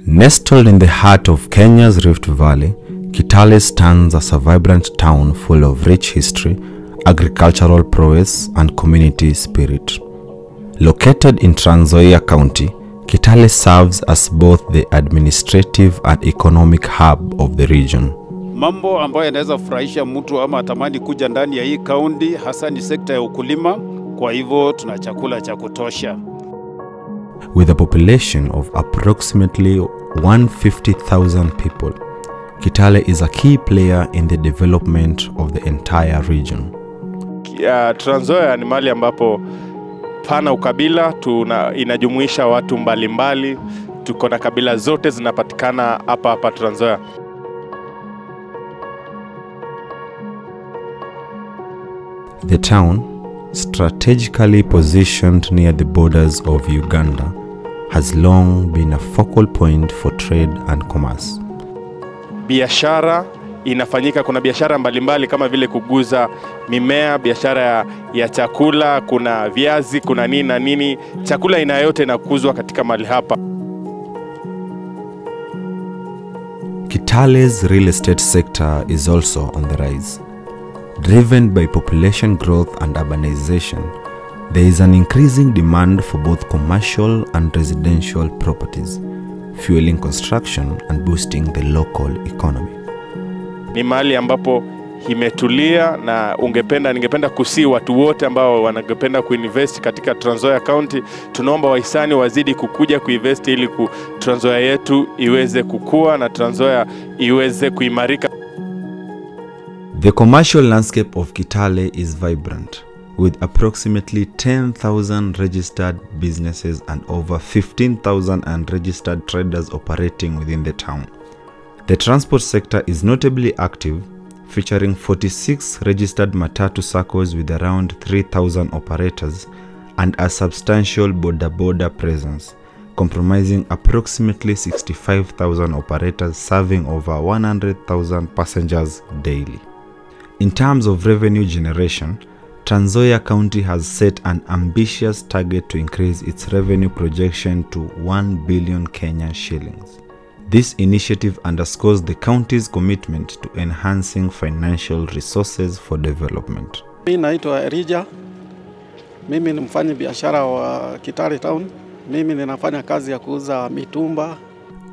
Nestled in the heart of Kenya's Rift Valley, Kitale stands as a vibrant town full of rich history, agricultural prowess, and community spirit. Located in Trans Nzoia County, Kitale serves as both the administrative and economic hub of the region. Mambo ambayo yanaweza furahisha mtu ama atamani kuja ndani ya hii kaunti hasa ni sekta ya ukulima, kwa hivyo tuna chakula cha kutosha. With a population of approximately 150,000 people, Kitale is a key player in the development of the entire region. Trans Nzoia ni mahali ambapo pana ukabila, inajumuisha watu mbalimbali, tuko na kabila zote zinapatikana hapa Trans Nzoia. The town, strategically positioned near the borders of Uganda, has long been a focal point for trade and commerce. Biashara inafanyika, kuna biashara mbalimbali kama vile kuguza mimea, biashara ya chakula, kuna viazi, kuna nini na nini, chakula aina yote inakuzwa katika mahali hapa. Kitale's real estate sector is also on the rise. Driven by population growth and urbanization, there is an increasing demand for both commercial and residential properties, fueling construction and boosting the local economy. Ni mahali ambapo imetulia na ningependa kusi watu wote ambao wanangependa kuinvest katika Trans Nzoia County. Tunaomba wahisani wazidi kukuja kuinvest ili Trans Nzoia yetu iweze kukua na Trans Nzoia iweze kuimarika. The commercial landscape of Kitale is vibrant, with approximately 10,000 registered businesses and over 15,000 unregistered traders operating within the town. The transport sector is notably active, featuring 46 registered Matatu SACCOs with around 3,000 operators and a substantial border presence, comprising approximately 65,000 operators serving over 100,000 passengers daily. In terms of revenue generation, Trans Nzoia County has set an ambitious target to increase its revenue projection to 1 billion Kenyan shillings. This initiative underscores the county's commitment to enhancing financial resources for development. Mimi naitwa Erija. Mimi ni mfanya biashara wa Kitale Town. Mimi ninafanya kazi ya kuuza mitumba.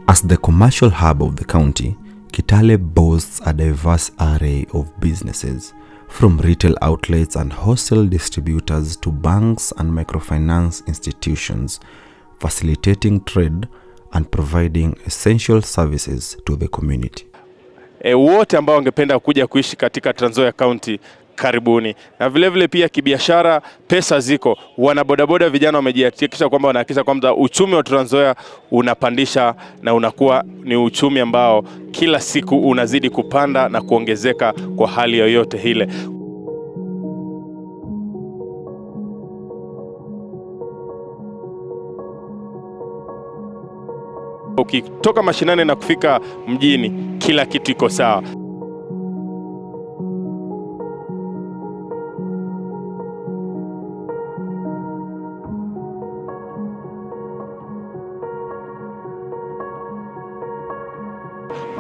As the commercial hub of the county, Kitale boasts a diverse array of businesses, from retail outlets and wholesale distributors to banks and microfinance institutions, facilitating trade and providing essential services to the community. Wote ambao wangependa kuja kuishi katika Trans Nzoia County, karibuni. Na vile vile pia kibiashara, pesa ziko. Wana bodaboda vijana wamejihakikisha kwamba wanahakikisha kwamba uchumi wa Trans Nzoia unapandisha na unakuwa ni uchumi ambao kila siku unazidi kupanda na kuongezeka kwa hali yoyote ile. Ukitoka mashinani na kufika mjini, kila kitu iko sawa.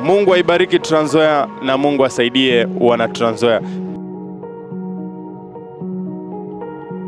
Mungu aibariki Trans Nzoia na Mungu asaidie wana Trans Nzoia.